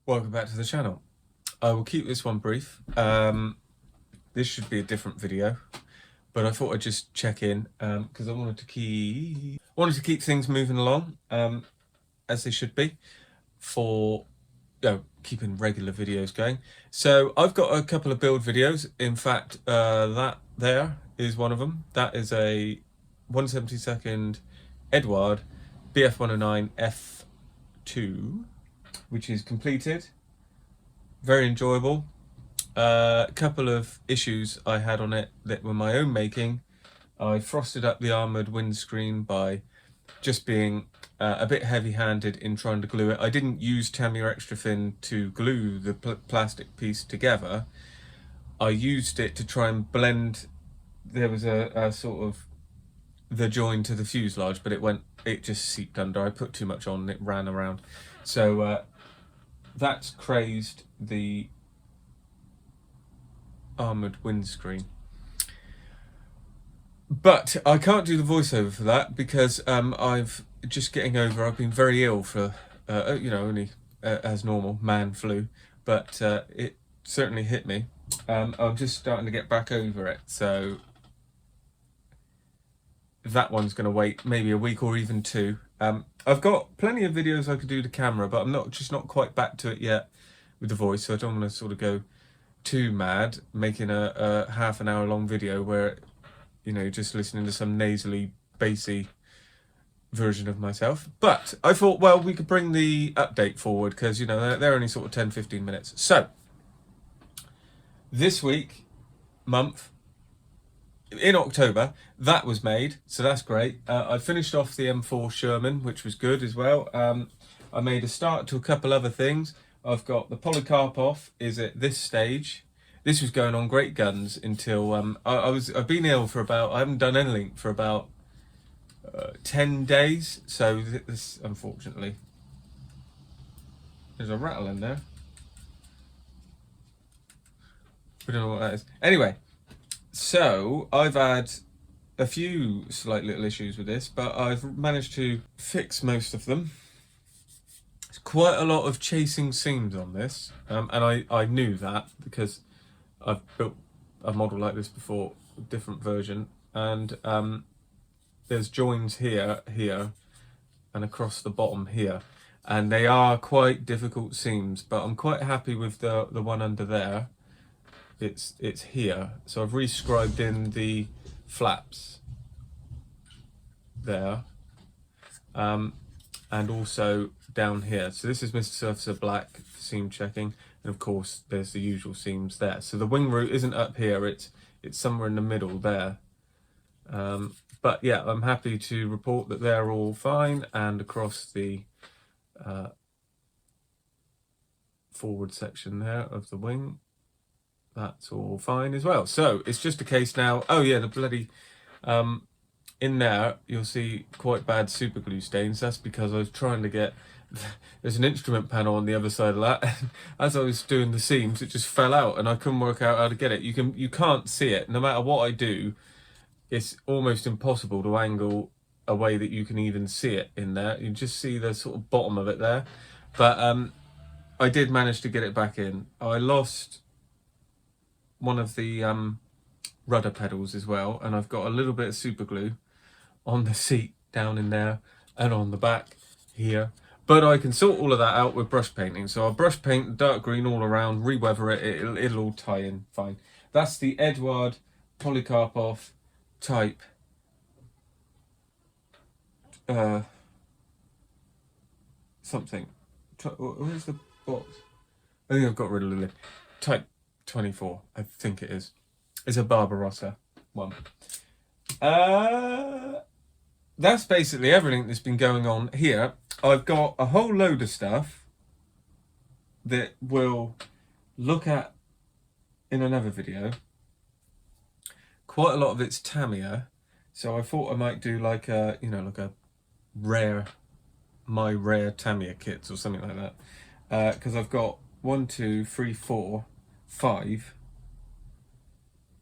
Welcome back to the channel. I will keep this one brief. This should be a different video, but I thought I'd just check in because I wanted to keep things moving along as they should be for keeping regular videos going. So I've got a couple of build videos. In fact, that there is one of them. That is a 1/72 Edward BF109 F2, which is completed. Very enjoyable. A couple of issues I had on it that were my own making. I frosted up the armoured windscreen by just being a bit heavy-handed in trying to glue it. I didn't use Tamiya Extra Thin to glue the plastic piece together. I used it to try and blend. There was a sort of the join to the fuselage, but it just seeped under. I put too much on and it ran around. So that's crazed the armoured windscreen. But I can't do the voiceover for that because I've been very ill for, only as normal, man flu, but it certainly hit me. I'm just starting to get back over it, so that one's going to wait maybe a week or even two. I've got plenty of videos I could do to camera, but I'm not quite back to it yet with the voice, so I don't want to sort of go too mad making a half an hour long video where just listening to some nasally bassy version of myself. But I thought, well, we could bring the update forward because they're only sort of 10-15 minutes. So this month in October, that was made, so that's great. I finished off the M4 Sherman, which was good as well. I made a start to a couple other things. I've got the Polycarpov is at this stage. This was going on great guns until I've been ill I haven't done anything for about 10 days. So this, unfortunately, there's a rattle in there. We don't know what that is. Anyway, so I've had a few slight little issues with this, but I've managed to fix most of them. There's quite a lot of chasing seams on this, and I knew that because I've built a model like this before, a different version, and there's joins here, and across the bottom here, and they are quite difficult seams, but I'm quite happy with the one under there. It's here, so I've rescribed in the flaps there, and also down here. So this is Mr. Surfacer Black seam checking, and of course there's the usual seams there. So the wing root isn't up here, it's somewhere in the middle there. But yeah, I'm happy to report that they're all fine, and across the forward section there of the wing, that's all fine as well. So it's just a case now. Oh yeah, the bloody in there you'll see quite bad super glue stains. That's because I was trying to get, there's an instrument panel on the other side of that. As I was doing the seams, it just fell out and I couldn't work out how to get it. You can't see it. No matter what I do, it's almost impossible to angle a way that you can even see it in there. You just see the sort of bottom of it there. But I did manage to get it back in. I lost one of the rudder pedals as well, and I've got a little bit of super glue on the seat down in there and on the back here, but I can sort all of that out with brush painting. So I'll brush paint dark green all around, re-weather it, it'll all tie in fine. That's the Edward Polycarpov type something. Where's the box? I think I've got rid of the lid. Type 24, I think it is. It's a Barbarossa one. That's basically everything that's been going on here. I've got a whole load of stuff that we'll look at in another video. Quite a lot of it's Tamiya, so I thought I might do like a, like a my rare Tamiya kits or something like that. Because I've got 1, 2, 3, 4, 5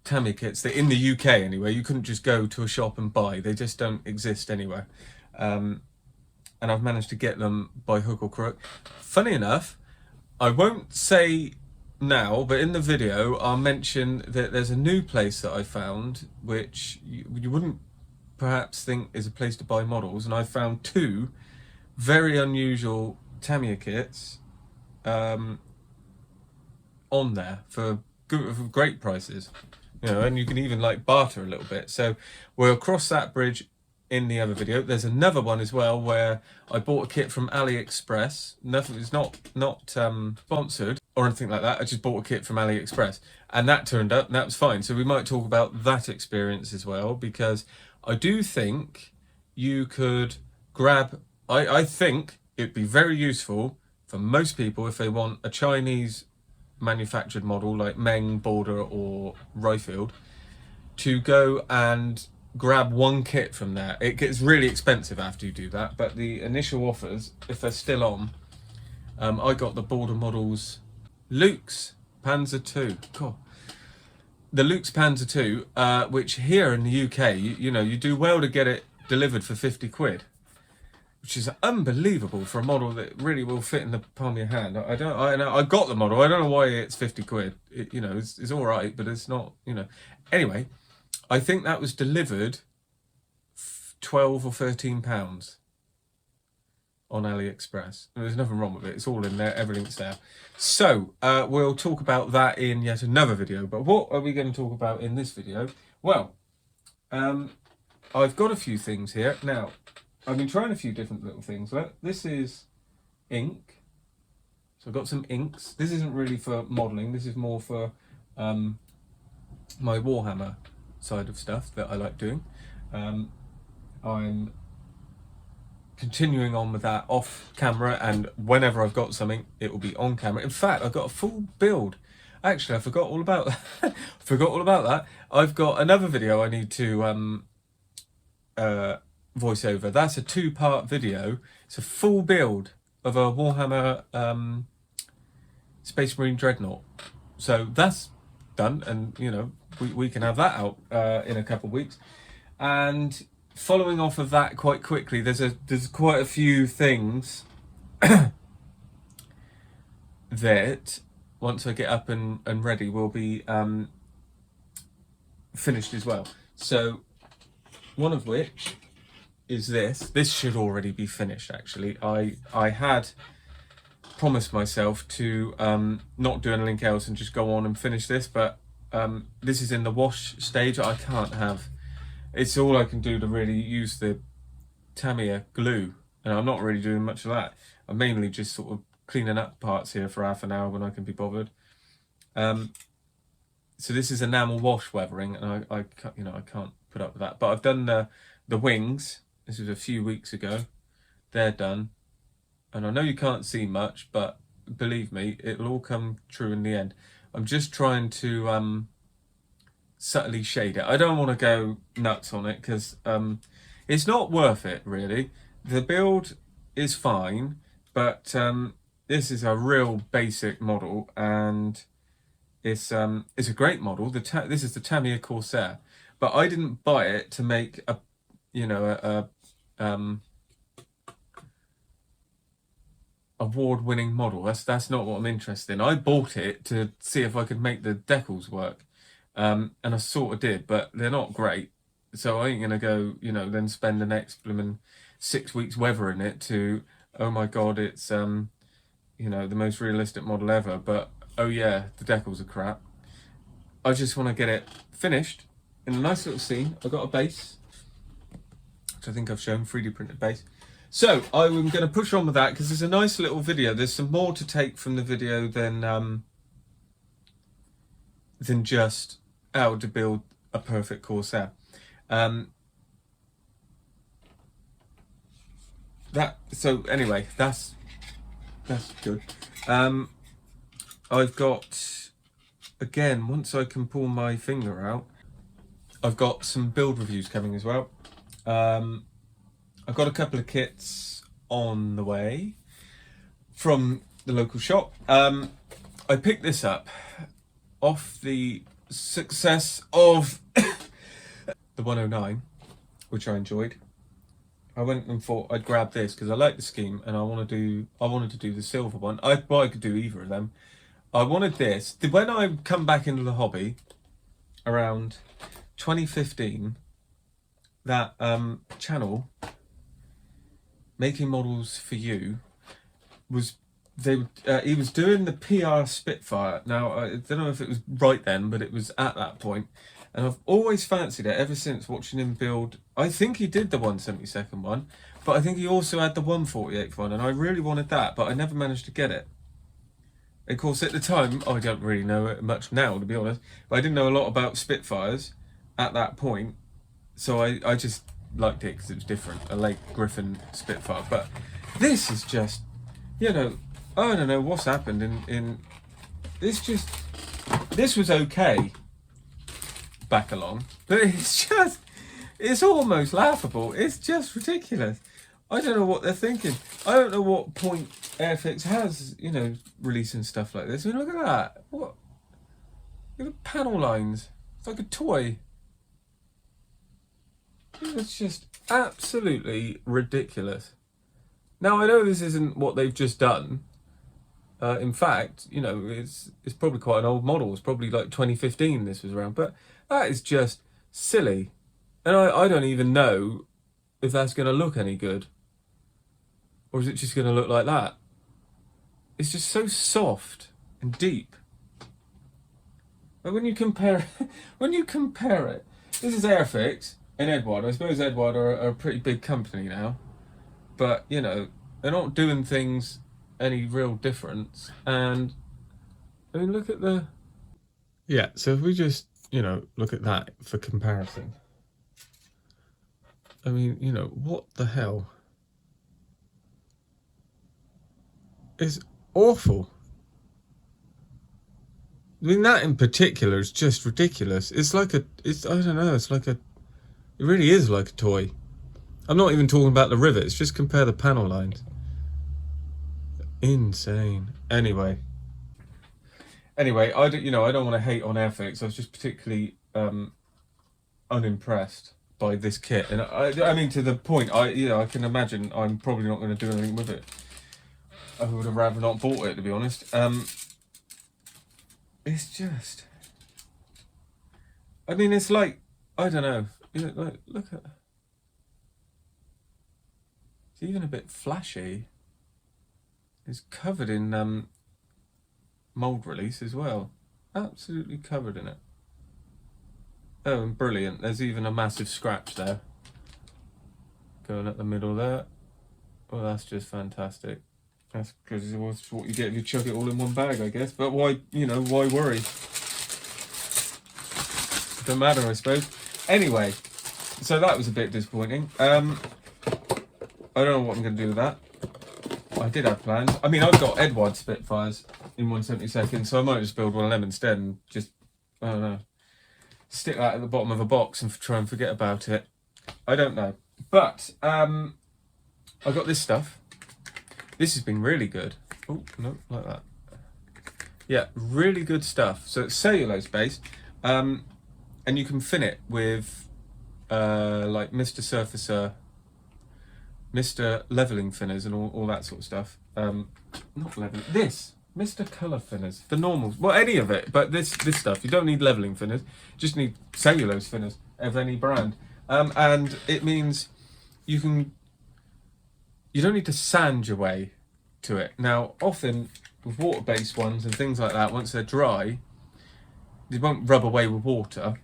Tamiya kits that in the UK anyway, you couldn't just go to a shop and buy. They just don't exist anywhere. And I've managed to get them by hook or crook. Funny enough, I won't say now, but in the video I'll mention that there's a new place that I found which you wouldn't perhaps think is a place to buy models, and I found two very unusual Tamiya kits on there for great prices, you know, and you can even like barter a little bit. So we'll cross that bridge in the other video. There's another one as well where I bought a kit from AliExpress. Nothing, it's not sponsored or anything like that. I just bought a kit from AliExpress, and that turned up, and that was fine. So we might talk about that experience as well, because I do think you could grab. I think it'd be very useful for most people if they want a Chinese manufactured model like Meng, Border or Ryfield, to go and grab one kit from there. It gets really expensive after you do that, but the initial offers, if they're still on, I got the Border models, Luke's Panzer II. Cool. The Luke's Panzer II, which here in the UK, you know, you do well to get it delivered for 50 quid. Which is unbelievable for a model that really will fit in the palm of your hand. I got the model. I don't know why it's 50 quid. It, you know, it's all right, but it's not, you know. Anyway, I think that was delivered 12 or 13 pounds on AliExpress. And there's nothing wrong with it. It's all in there. Everything's there. So we'll talk about that in yet another video. But what are we going to talk about in this video? Well, I've got a few things here now. I've been trying a few different little things. Look, this is ink. So I've got some inks. This isn't really for modelling. This is more for my Warhammer side of stuff that I like doing. I'm continuing on with that off camera, and whenever I've got something, it will be on camera. In fact, I've got a full build. Actually, I forgot all about that. Forgot all about that. I've got another video I need to voiceover. That's a 2-part video. It's a full build of a Warhammer Space Marine Dreadnought. So that's done, and you know, we can have that out in a couple of weeks. And following off of that quite quickly, there's quite a few things that once I get up and ready will be finished as well. So one of which is this should already be finished. Actually, I had promised myself to not do anything else and just go on and finish this, but this is in the wash stage. I can't have, it's all I can do to really use the Tamiya glue, and I'm not really doing much of that. I'm mainly just sort of cleaning up parts here for half an hour when I can be bothered. So this is enamel wash weathering, and I can't put up with that. But I've done the wings. This was a few weeks ago. They're done. And I know you can't see much, but believe me, it'll all come true in the end. I'm just trying to subtly shade it. I don't want to go nuts on it because it's not worth it, really. The build is fine, but this is a real basic model, and it's a great model. This is the Tamiya Corsair, but I didn't buy it to make a, you know, award-winning model. That's not what I'm interested in. I bought it to see if I could make the decals work, and I sort of did, but they're not great. So I ain't gonna go, you know, then spend the next blooming 6 weeks weathering it to, oh my god, it's you know, the most realistic model ever, but oh yeah, the decals are crap. I just want to get it finished in a nice little scene. I've got a base, which I think I've shown, 3D printed base. So I'm going to push on with that because there's a nice little video. There's some more to take from the video than just how to build a perfect Corsair. So anyway, that's good. I've got, again, once I can pull my finger out, I've got some build reviews coming as well. I've got a couple of kits on the way from the local shop. I picked this up off the success of the 109, which I enjoyed. I went and thought I'd grab this because I like the scheme and I wanted to do the silver one. I could do either of them. I wanted this. When I come back into the hobby around 2015, that channel, Making Models for You, he was doing the PR Spitfire. Now I don't know if it was right then, but it was at that point, and I've always fancied it ever since watching him build. I think he did the 1/72 one, but I think he also had the 1/48 one, and I really wanted that, but I never managed to get it. Of course, at the time, I don't really know it much now, to be honest, but I didn't know a lot about Spitfires at that point, so I just liked it because it was different, a Lake Griffin Spitfire. But this is just, I don't know what's happened in this was okay back along, but it's almost laughable. It's just ridiculous. I don't know what they're thinking. I don't know what point Airfix has, releasing stuff like this. I mean, look at that. What? Look at the panel lines. It's like a toy. It's just absolutely ridiculous. Now, I know this isn't what they've just done. In fact, it's probably quite an old model. It's probably like 2015 this was around. But that is just silly. And I don't even know if that's going to look any good. Or is it just going to look like that? It's just so soft and deep. But when you compare it, this is Airfix and Edward. I suppose Edward are a pretty big company now, but they're not doing things any real difference. And I mean, look at the So if we just look at that for comparison, I mean, what the hell? It's awful. I mean, that in particular is just ridiculous. I don't know, it really is like a toy. I'm not even talking about the rivets, just compare the panel lines. Insane. Anyway, I don't want to hate on Airfix. I was just particularly unimpressed by this kit. And I mean, to the point, I can imagine I'm probably not going to do anything with it. I would have rather not bought it, to be honest. It's just, I mean, it's like, I don't know. Look at, it's even a bit flashy. It's covered in mold release as well. Absolutely covered in it. Oh, and brilliant. There's even a massive scratch there. Going up the middle there. Well, that's just fantastic. That's because it's what you get if you chuck it all in one bag, I guess. But why worry? Don't matter, I suppose. Anyway, so that was a bit disappointing. I don't know what I'm going to do with that. I did have plans. I mean, I've got Edward Spitfires in 1/72, so I might just build one of them instead and just, I don't know, stick that at the bottom of a box and try and forget about it. I don't know. But I got this stuff. This has been really good. Oh, no, like that. Yeah, really good stuff. So it's cellulose based, and you can fin it with like Mr. Surfacer, Mr. Leveling Thinners and all that sort of stuff. Not leveling, Mr. Colour Thinners, the normals. Well, any of it, but this stuff, you don't need leveling thinners, just need cellulose thinners of any brand. And it means you don't need to sand your way to it. Now, often with water-based ones and things like that, once they're dry, they won't rub away with water.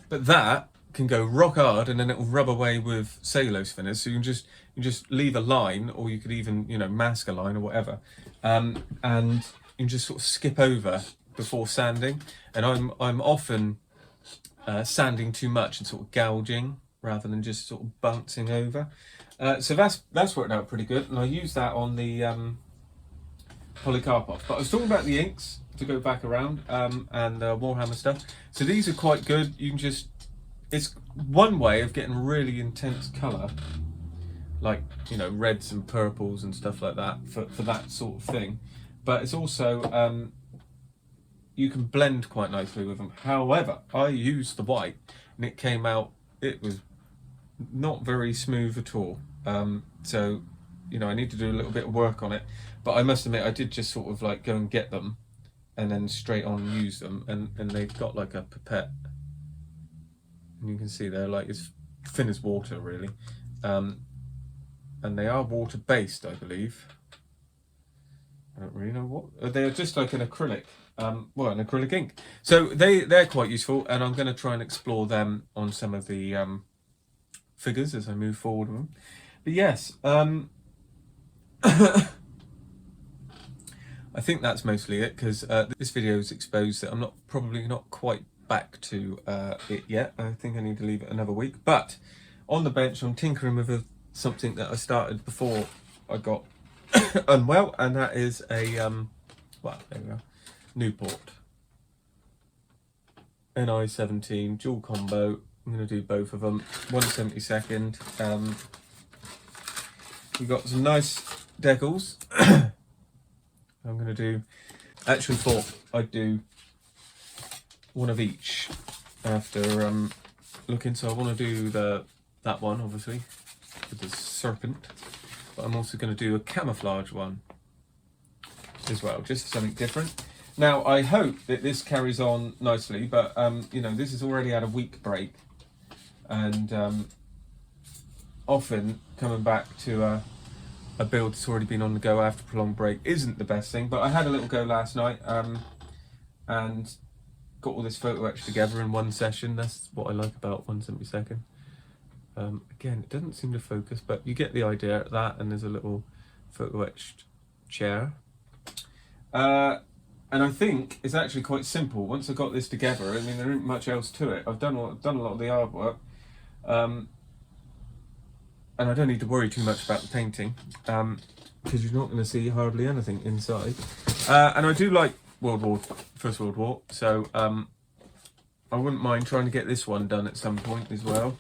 But that can go rock hard, and then it will rub away with cellulose thinners. So you can just leave a line, or you could even mask a line or whatever, and you can just sort of skip over before sanding. And I'm often sanding too much and sort of gouging rather than just sort of bouncing over. So that's worked out pretty good, and I use that on the Polycarpov. But I was talking about the inks to go back around, and Warhammer stuff. So these are quite good. You can just, it's one way of getting really intense colour, like reds and purples and stuff like that for that sort of thing. But it's also you can blend quite nicely with them. However, I used the white, and it came out. It was not very smooth at all. So, you know, I need to do a little bit of work on it. But I must admit, I did just sort of like go and get them and then straight on use them, and they've got like a pipette, and you can see they're like as thin as water, really. And they are water based, I believe. I don't really know what they're, just like an acrylic, well, an acrylic ink. So they're quite useful, and I'm going to try and explore them on some of the figures as I move forward with them. But yes, I think that's mostly it, because this video has exposed that I'm probably not quite back to it yet. I think I need to leave it another week. But on the bench, I'm tinkering with something that I started before I got unwell, and that is a well, there we go, Newport NI17 dual combo. I'm going to do both of them, 1/72. We've got some nice decals. I'm going to do, actually thought I'd do one of each after looking. So I want to do that one, obviously, with the serpent, but I'm also going to do a camouflage one as well, just something different. Now I hope that this carries on nicely, but you know, this has already had a week break, and often coming back to a build that's already been on the go after a prolonged break isn't the best thing. But I had a little go last night, and got all this photo etch together in one session. That's what I like about 1/72. Again, it doesn't seem to focus, but you get the idea of that. And there's a little photo etched chair, and I think it's actually quite simple once I got this together. I mean, there isn't much else to it. I've done a lot of the artwork, and I don't need to worry too much about the painting, because you're not going to see hardly anything inside. And I do like First World War, so I wouldn't mind trying to get this one done at some point as well.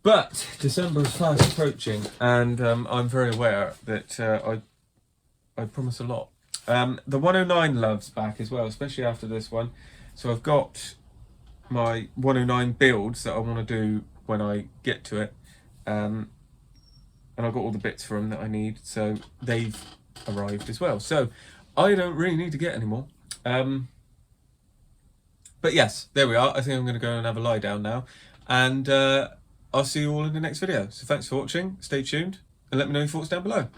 But December is fast approaching, and I'm very aware that I promise a lot. The 109 love's back as well, especially after this one. So I've got my 109 builds that I want to do when I get to it. And I've got all the bits for them that I need, so they've arrived as well. So I don't really need to get any more. But yes, there we are. I think I'm going to go and have a lie down now, and I'll see you all in the next video. So thanks for watching, stay tuned, and let me know your thoughts down below.